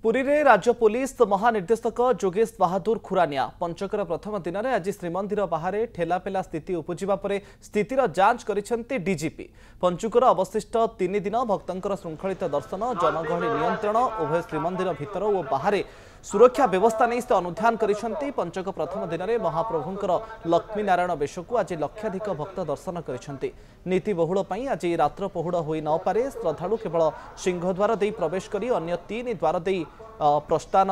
पुरी रे राज्य पुलिस महानिर्देशक जोगेश बहादुर खुरानिया पंचकर प्रथम दिन में आज श्रीमंदिर बाहर ठेलापेला स्थिति उपजिबा परे स्थितिर जांच करिसेंती डीजीपी। पंचुकर अवशिष्ट 3 दिन भक्तंकर श्रृंखलित दर्शन जनगहली नियंत्रण उभय श्रीमंदिर भितर और बाहर सुरक्षा व्यवस्था नहीं से अनुध्यान करिसेंती। पंचक प्रथम दिन में महाप्रभुंकर लक्ष्मी नारायण बेश को आज लक्षाधिक भक्त दर्शन करिसेंती। नीति बहुल पई आज रात्र पहुड़ होई न पारे। श्रद्धालु केवल सिंहद्वार दे प्रवेश करी अन्य 3 द्वार दे प्रस्थान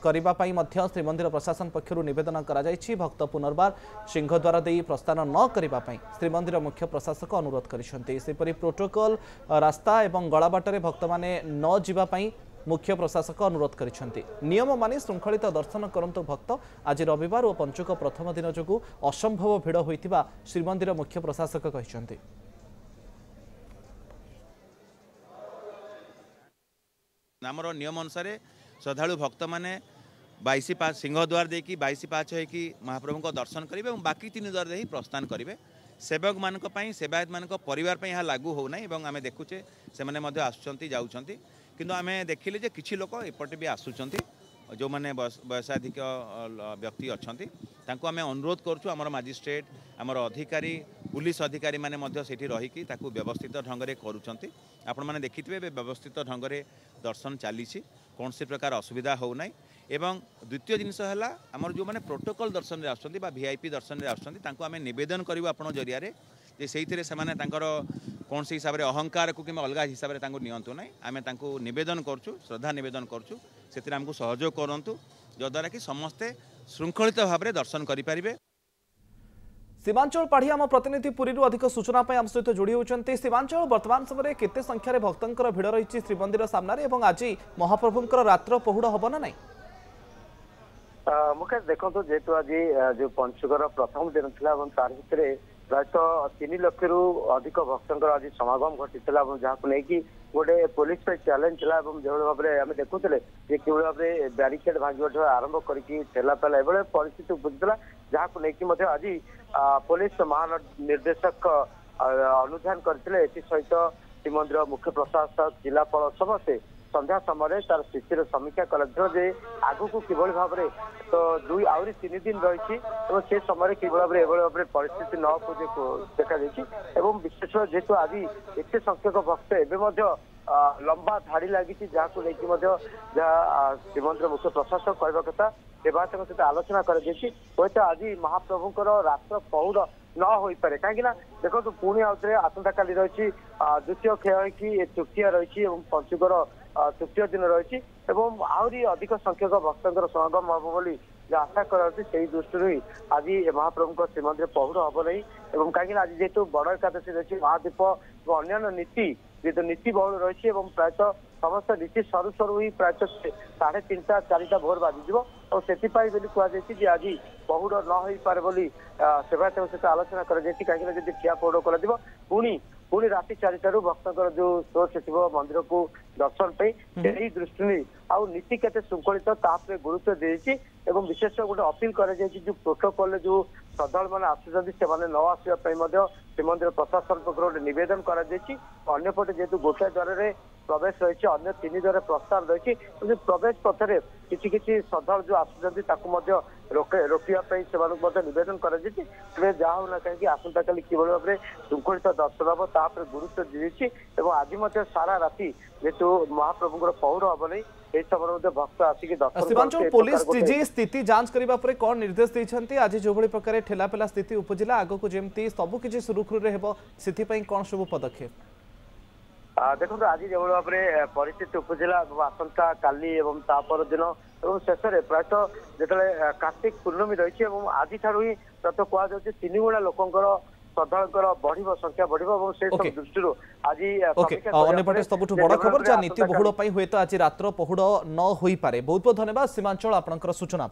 करने मध्य श्रीमंदिर प्रशासन पक्षर निवेदन कर भक्त पुनर्बार सिंहद्वार दे प्रस्थान न करने श्रीमंदिर मुख्य प्रशासक अनुरोध कर प्रोटोकॉल रास्ता और गलाबाटर भक्त मैंने न जावाई मुख्य प्रशासक अनुरोध कर नियम मानि श्रृंखलित दर्शन करंतु भक्त। आज रविवार और पंचक प्रथम दिन जो असंभव भिड़ होइतिबा श्रीमंदिर मुख्य प्रशासक कहते। आमर नियम अनुसार श्रद्धालु भक्त मैंने 22 पाँच सिंहद्वार देखी 22 पाँच हो महाप्रभु को दर्शन करेंगे और बाकी 3 द्वार दे प्रस्थान करेंगे। सेवक मान सेवायत मान परिवार यहाँ लागू होना आम देखुचे से आसुँच जाऊँच किंतु आम देखिले जे किछि लोक एपटे भी आसुँच जो मैंने वयसाधिक व्यक्ति अच्छा आम अनुरोध करुँ आमर मजिस्ट्रेट आमर अधिकारी पुलिस अधिकारी मैंने सेठी रहीकि ताकू व्यवस्थित ढंग से करुँच। आपण मैंने देखिथे व्यवस्थित ढंग से दर्शन चली कौन से प्रकार असुविधा होना। एवं द्वितीय जिनस है आमर जो मैंने प्रोटोकॉल दर्शन में आसुँच वीआईपी दर्शन में आसमें नवेदन करूँ आपण जरिया से कौन से हिसाब से अहंकार को कि अलग हिसाब से नियंतु ना आम नवेदन करुँ श्रद्धा नवेदन करुँ से आमको सहयोग करूँ जद्वारा कि समस्ते श्रृंखलित भाव में दर्शन करें। सीमांचल पाढ़ी आम प्रतिनिधि पुरी अधिक सूचना आम सहित जोड़ी होती। सीमांचल वर्तमान समय केते संख्यार भक्तंकर भिड़ रही श्रीमंदिर सामने आज महाप्रभुंकर रात्र पहुड़ हम ना नहीं मुकेश देखो जेहेतु आज जो पंचुकर प्रथम दिन था तार भितर प्रायतः 3 लाख रु अधिक भक्तंकर आज समागम घटी जहाँ को लेकिन गोटे पुलिस चैलेंज था जो भाव में आम देखुले कि भाव में ब्यारिकेड भांगा आरंभ करके ठेलापेला एभली परिस्थिति उपजिला जहाँ को लेकिन आज पुलिस महानिर्देशक अनुध्यान करते सहित श्रीमंदिर मुख्य प्रशासक जिलापाल समस्ते संध्या समय तार स्थितिर समीक्षा कले आगु को किभली भाव में तो आहरी 3 दिन रही से समय कि भाव में परिस्थिति न देखा विशेष जेहेतु आज एत संख्यक भक्त एवं लंबा धाड़ी लगी जहाँ को लेकिन जहाँ श्रीमंदिर मुख्य प्रशासक कहवा कथा सेवायतों सहित आलोचना कर आज महाप्रभुंकर रात्र पहुड़ न हो पारे कहीं देखो पुणी आउे आसंता काली रही द्वितीय क्षय कि तृतीय रही पंचुकर तृतीय दिन रही आहरी अधिक संख्यक भक्तर समागम हम बोली आशा कर दृष्टि आज महाप्रभु श्रीमंदिर पहुड़ हम नहीं कहीं आज जेहेतु बड़ एकादशी रही महादीप और अन्य नीति जेहेतु नीति बहुल रही प्रायतः समस्त नीति सरू सरू ही प्रायतः 3:30 4टा भोर बाजिज और से कहुई आज पहुड़ न हो पारे बोली सेवायत सहित आलोचना कहीं ठिया पहुड़ कर पुणी राति 4टारू भक्तर जो सोर्स थो मंदिर को दर्शन पे दृष्टि आउ नीति केते श्रृंखलित तापर गुरुत्व देती एवं विशेष गोटे अपील कर जो प्रोटोकॉल जो श्रद्धालु मैंने आसुँच से न आसवा श्रीमंदिर प्रशासन पक्ष गोटे नवेदन करपटे जेहेतु गोटाए द्वार प्रवेश रही अन्य 3 द्वार प्रस्थान रही प्रवेश पथरे किसी श्रद्धालु जो आसुँच रोकने से नवेदन कर जहाँ होना कहीं आसंता काली किभली भाव में श्रृंखलित दर्शन हम तापर गुरुत्व दी आज सारा राति जेहेतु महाप्रभुंर पहुड़ हम नहीं भक्त आसिक सीमांचल पुलिस डीजी स्थिति जांच करने पर कौन निर्देश देते आज जो भली प्रकार ठेलापेला स्थिति उपजिला आग को जमी सबकि सुरुखुरे से कौन सब पदक्षेप देखो आज जो भाव में परिस्थिति उपजिला आसंता काली और तापर दिन और शेष में प्रायतः जो कार्तिक पूर्णमी रही आज ठार ही प्रायतः कहुच्छे 3 गुणा लोकंर श्रद्धालुंकर बढ़ संख्या बढ़ से सब दृष्टि आज सबुठ बड़ खबर जहाँ नीति बहुल हुए तो आज रात्र पहुड़ न हो पारे। बहुत बहुत धन्यवाद सीमांचल आपनकर सूचना।